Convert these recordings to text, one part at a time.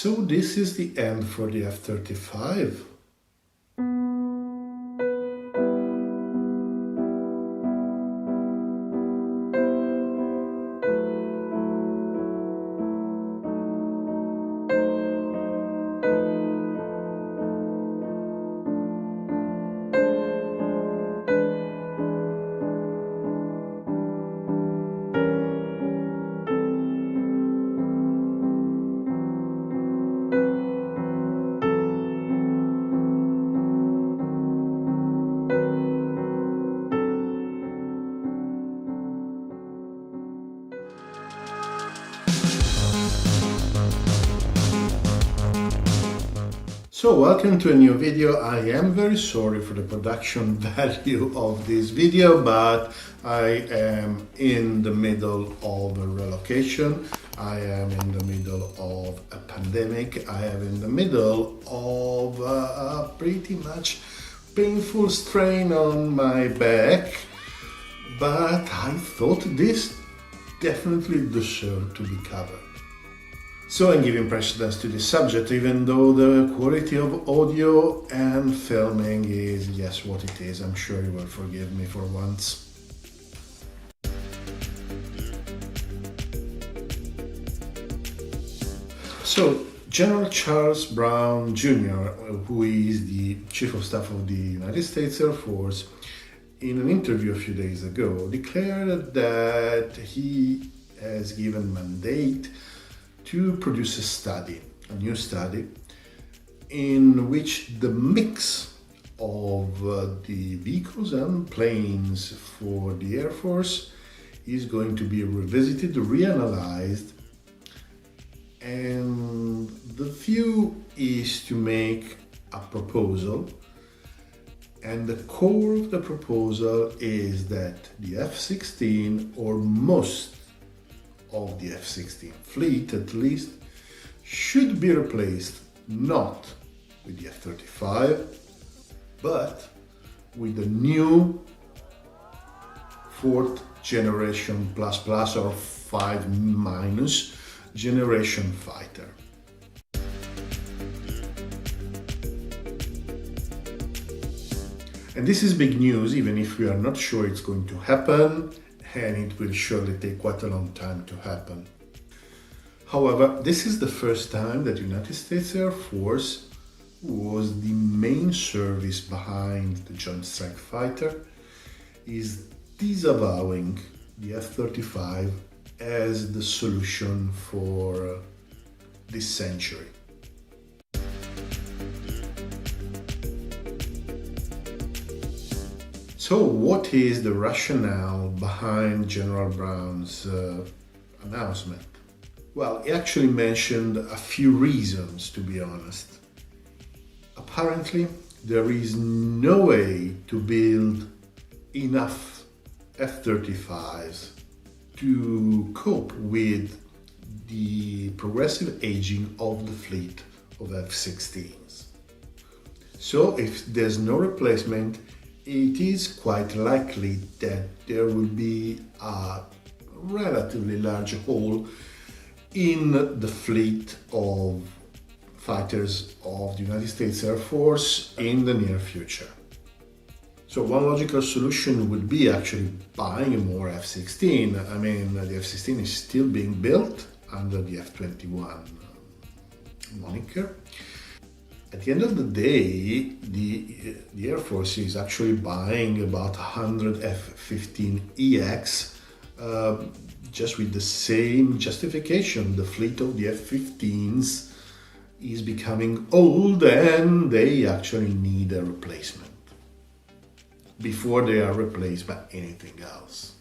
So this is the end for the F-35. So welcome to a new video. I am very sorry for the production value of this video, but I am in the middle of a relocation. I am in the middle of a pandemic. I am in the middle of a pretty much painful strain on my back, but I thought this definitely deserved to be covered. So I'm giving precedence to this subject, even though the quality of audio and filming is yes what it is. I'm sure you will forgive me for once. So General Charles Brown Jr., who is the Chief of Staff of the United States Air Force, in an interview a few days ago declared that he has given mandate to produce a new study, in which the mix of the vehicles and planes for the Air Force is going to be revisited, reanalyzed, and the view is to make a proposal, and the core of the proposal is that the F-16, or most of the F-16 fleet at least, should be replaced not with the F-35 but with the new fourth generation plus or 5 minus generation fighter. And this is big news, even if we are not sure it's going to happen, and it will surely take quite a long time to happen. However, this is the first time that the United States Air Force, who was the main service behind the Joint Strike Fighter, is disavowing the F-35 as the solution for this century. So what is the rationale behind General Brown's announcement? Well, he actually mentioned a few reasons, to be honest. Apparently, there is no way to build enough F-35s to cope with the progressive aging of the fleet of F-16s. So if there's no replacement, it is quite likely that there will be a relatively large hole in the fleet of fighters of the United States Air Force in the near future. So one logical solution would be actually buying more F-16. I mean, the F-16 is still being built under the F-21 moniker. At the end of the day, the Air Force is actually buying about 100 F-15EX just with the same justification. The fleet of the F-15s is becoming old and they actually need a replacement before they are replaced by anything else.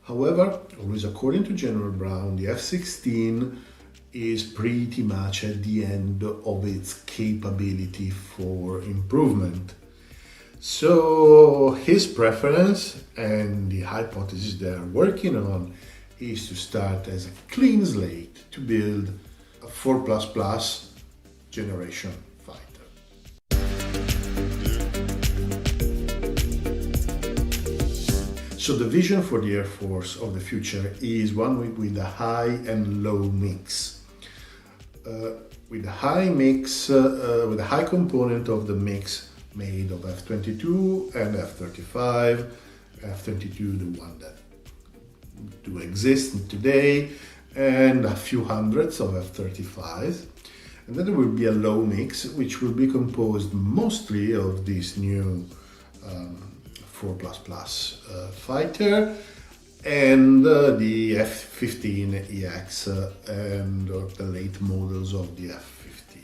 However, always according to General Brown, the F-16 is pretty much at the end of its capability for improvement. So his preference and the hypothesis they're working on is to start as a clean slate to build a 4++ generation fighter. So the vision for the Air Force of the future is one with a high and low mix. with a high mix, with a high component of the mix made of F-22 and F-35. F-22, the one that do exist today, and a few hundreds of F-35s. And then there will be a low mix, which will be composed mostly of this new 4++ fighter and the F-15EX and the late models of the F-15.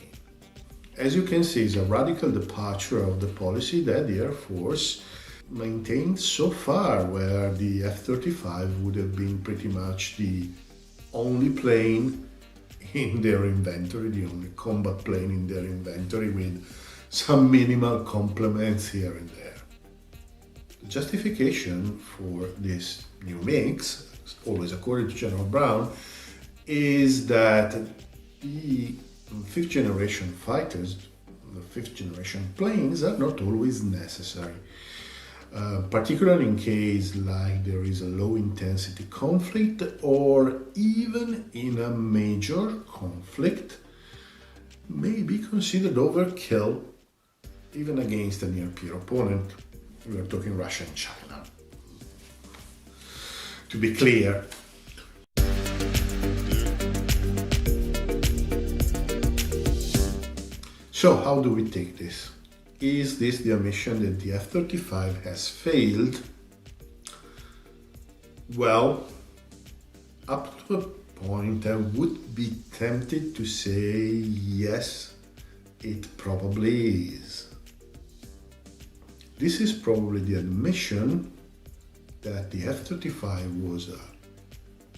As you can see, it's a radical departure of the policy that the Air Force maintained so far, where the F-35 would have been pretty much the only plane in their inventory, the only combat plane in their inventory, with some minimal complements here and there. The justification for this new mix, always according to General Brown, is that the fifth generation fighters, the fifth generation planes, are not always necessary. Particularly in case like there is a low intensity conflict, or even in a major conflict, may be considered overkill even against a near peer opponent. We are talking Russia and China, to be clear. So how do we take this? Is this the admission that the F-35 has failed? Well, up to a point I would be tempted to say yes, it probably is. This is probably the admission that the F-35 was a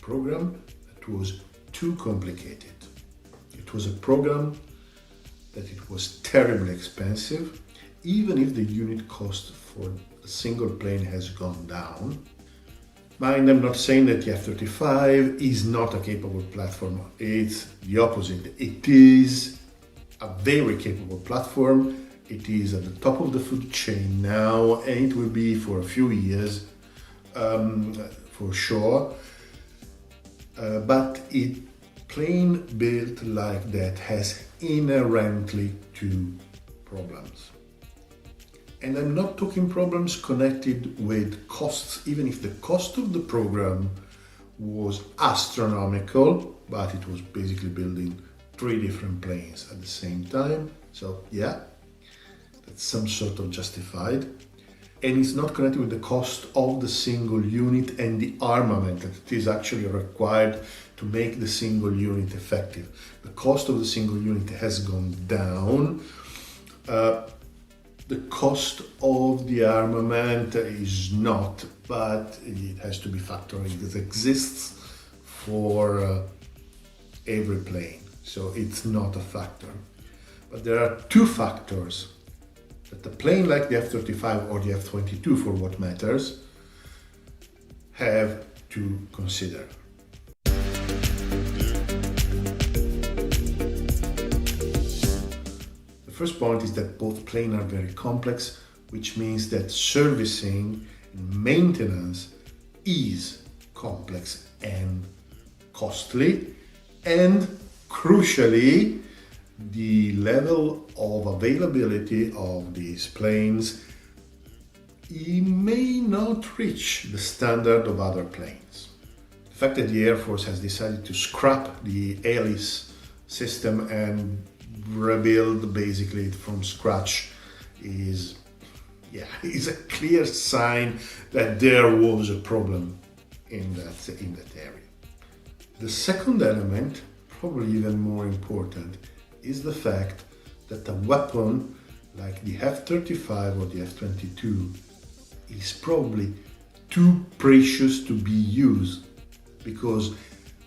program that was too complicated. It was a program that it was terribly expensive, even if the unit cost for a single plane has gone down. Mind, I'm not saying that the F-35 is not a capable platform. It's the opposite. It is a very capable platform. It is at the top of the food chain now, and it will be for a few years, for sure. But it plane built like that has inherently two problems. And I'm not talking problems connected with costs, even if the cost of the program was astronomical, but it was basically building 3 different planes at the same time. So yeah, that's some sort of justified. And it's not connected with the cost of the single unit and the armament that is actually required to make the single unit effective. The cost of the single unit has gone down. The cost of the armament is not, but it has to be factored in. It exists for every plane, so it's not a factor. But there are 2 factors that the plane like the F-35 or the F-22, for what matters, have to consider. The first point is that both planes are very complex, which means that servicing and maintenance is complex and costly, and crucially, the level of availability of these planes may not reach the standard of other planes. The fact that the Air Force has decided to scrap the ALICE system and rebuild basically from scratch is a clear sign that there was a problem in that area. The second element, probably even more important, is the fact that a weapon like the F-35 or the F-22 is probably too precious to be used, because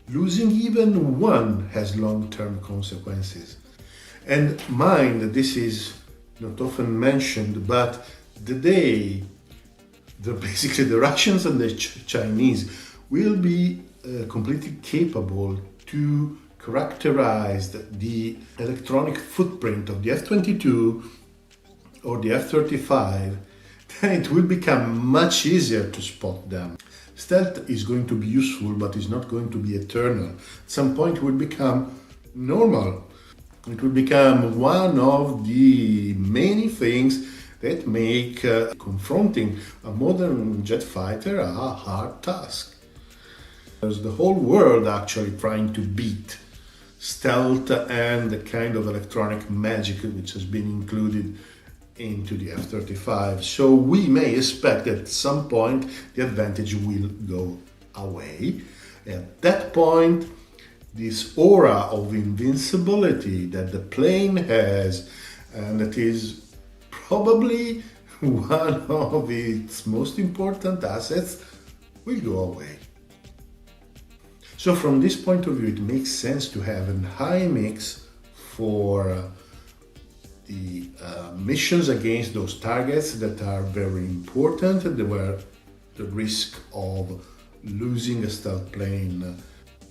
losing even one has long-term consequences. And mind that this is not often mentioned, but basically the Russians and the Chinese will be completely capable to characterize the electronic footprint of the F-22 or the F-35, then it will become much easier to spot them. Stealth is going to be useful, but is not going to be eternal. At some point it will become normal It will become one of the many things that make confronting a modern jet fighter a hard task. There's the whole world actually trying to beat stealth and the kind of electronic magic which has been included into the F-35. So we may expect that at some point the advantage will go away. At that point, this aura of invincibility that the plane has, and that is probably one of its most important assets, will go away. So from this point of view, it makes sense to have a high mix for the missions against those targets that are very important and where the risk of losing a stealth plane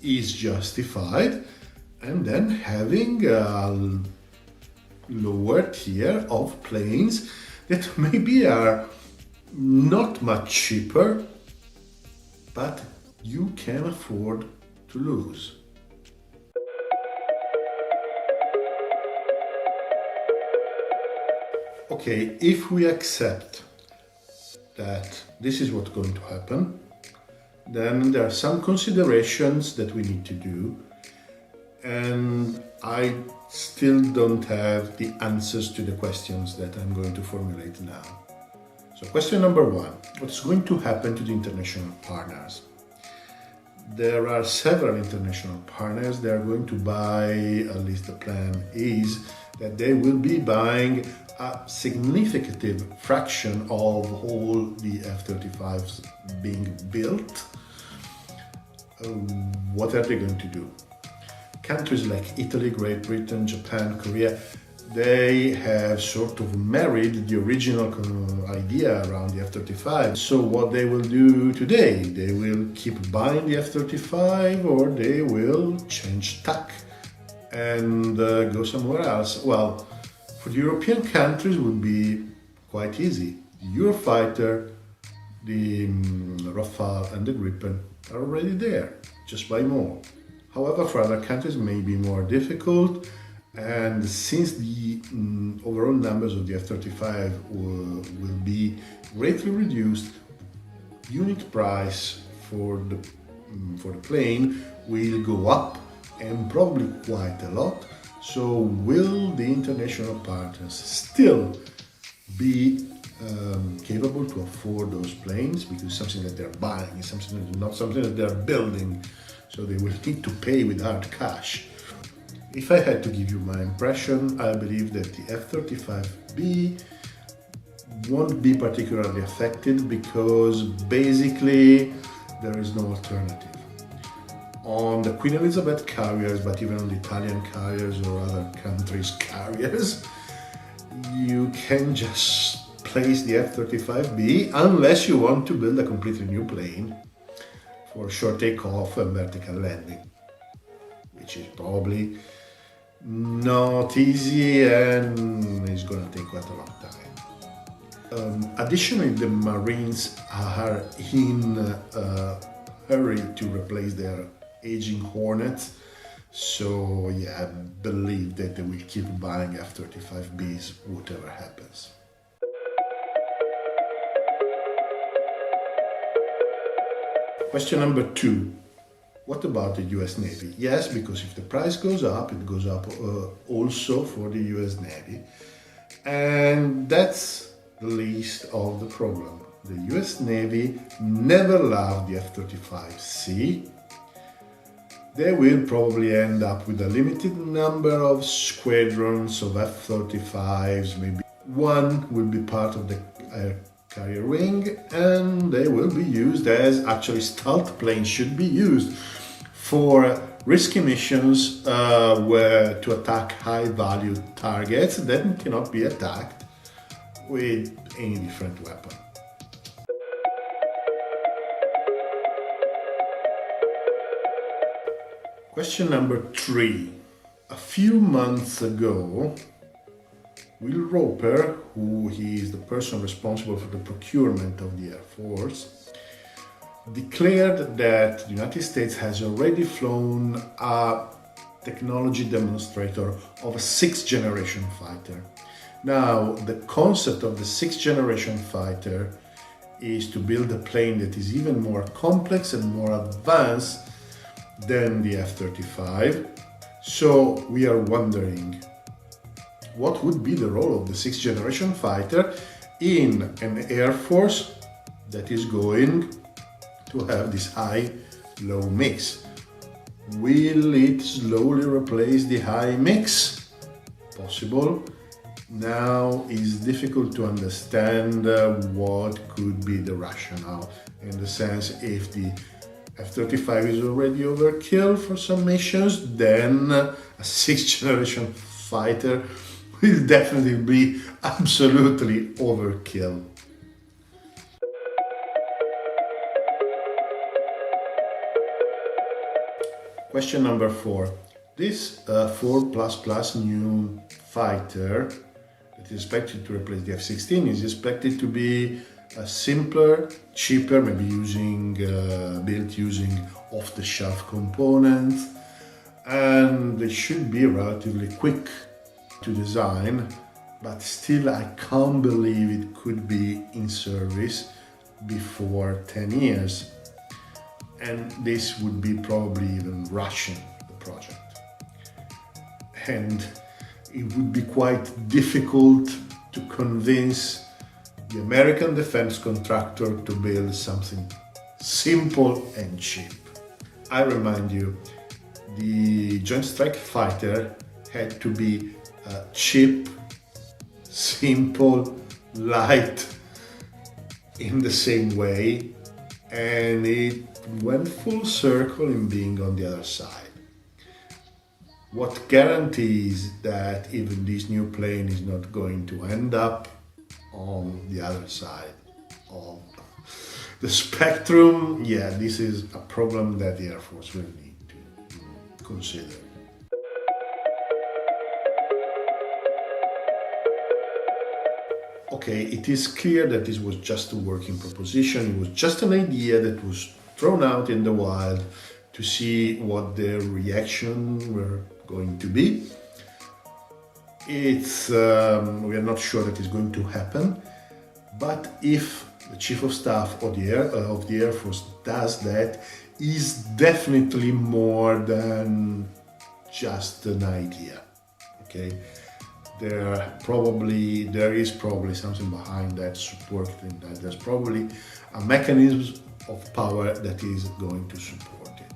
is justified, and then having a lower tier of planes that maybe are not much cheaper, but you can afford to lose. Okay, if we accept that this is what's going to happen, then there are some considerations that we need to do, and I still don't have the answers to the questions that I'm going to formulate now. So question number one, what's going to happen to the international partners? There are several international partners. They are going to buy, at least the plan is, that they will be buying a significant fraction of all the F-35s being built. What are they going to do? Countries like Italy, Great Britain, Japan, Korea, they have sort of married the original idea around the F-35. So what they will do today, they will keep buying the F-35 or they will change tack and go somewhere else. Well, for the European countries it would be quite easy. The Eurofighter, the Rafale and the Gripen are already there, just buy more. However, for other countries it may be more difficult, and since the overall numbers of the F-35 will be greatly reduced, unit price for the plane will go up, and probably quite a lot. So will the international partners still be capable to afford those planes? Because something that they're buying is not something that they're building, so they will need to pay with hard cash. If I had to give you my impression, I believe that the F-35B won't be particularly affected because basically there is no alternative. On the Queen Elizabeth carriers, but even on the Italian carriers or other countries' carriers, you can just place the F-35B unless you want to build a completely new plane for short takeoff and vertical landing, which is probably not easy and is going to take quite a long time. Additionally, the Marines are in a hurry to replace their aging Hornets, so yeah, I believe that they will keep buying F-35Bs whatever happens. Question number two. What about the US Navy? Yes, because if the price goes up, it goes up also for the US Navy. And that's the least of the problem. The US Navy never loved the F-35C. They will probably end up with a limited number of squadrons of F-35s, maybe one will be part of the air carrier wing, and they will be used as actually stealth planes should be used for risky missions where to attack high-value targets that cannot be attacked with any different weapon. Question number three. A few months ago, Will Roper, who is the person responsible for the procurement of the Air Force, declared that the United States has already flown a technology demonstrator of a 6th generation fighter. Now, the concept of the 6th generation fighter is to build a plane that is even more complex and more advanced than the F-35. So we are wondering, what would be the role of the 6th generation fighter in an Air Force that is going to have this high-low mix? Will it slowly replace the high mix? Possible. Now it's difficult to understand what could be the rationale, in the sense if the F-35 is already overkill for some missions, then a 6th generation fighter will definitely be absolutely overkill. Question number 4. This 4++ new fighter that is expected to replace the F-16 is expected to be simpler, cheaper, maybe built using off-the-shelf components, and it should be relatively quick to design, but still I can't believe it could be in service before 10 years. And this would be probably even rushing the project. And it would be quite difficult to convince the American defense contractor to build something simple and cheap. I remind you, the Joint Strike Fighter had to be cheap, simple, light in the same way, and it went full circle in being on the other side. What guarantees that even this new plane is not going to end up on the other side of the spectrum? Yeah, this is a problem that the Air Force will need to consider. Okay, it is clear that this was just a working proposition. It was just an idea that was thrown out in the wild to see what their reaction were going to be. We are not sure that it's going to happen, but if the Chief of Staff of the Air Force does that, is definitely more than just an idea. Okay, there is probably something behind that, supporting that. There's probably a mechanism of power that is going to support it.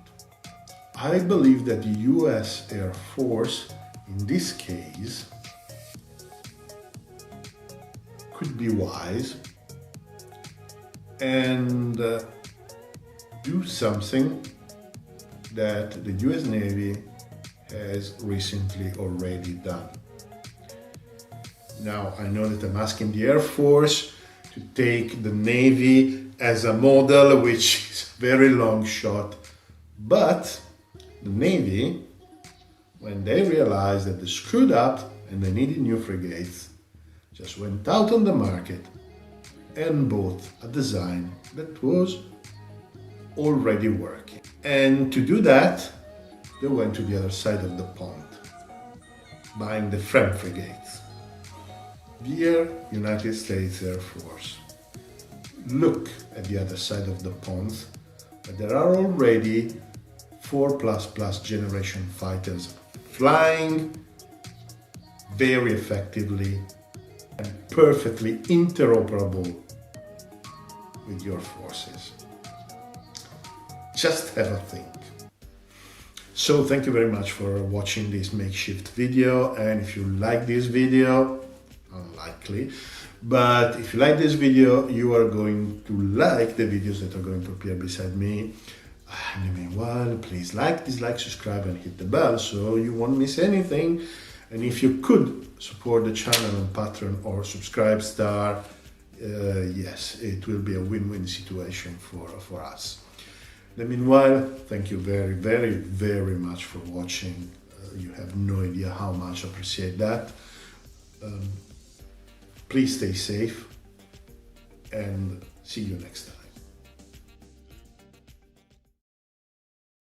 I believe that the US Air Force, in this case, could be wise and do something that the US Navy has recently already done. Now, I know that I'm asking the Air Force to take the Navy as a model, which is a very long shot, but the Navy, when they realized that they screwed up and they needed new frigates, just went out on the market and bought a design that was already working. And to do that, they went to the other side of the pond, buying the FREMM frigates. Dear United States Air Force, look at the other side of the pond, but there are already 4++ generation fighters flying very effectively and perfectly interoperable with your forces. Just have a think. So thank you very much for watching this makeshift video, and if you like this video, unlikely, but if you like this video, you are going to like the videos that are going to appear beside me. In the meanwhile, please like, dislike, subscribe and hit the bell so you won't miss anything. And if you could support the channel on Patreon or Subscribestar, yes, it will be a win-win situation for us. In the meanwhile, thank you very, very, very much for watching. You have no idea how much I appreciate that. Please stay safe and see you next time.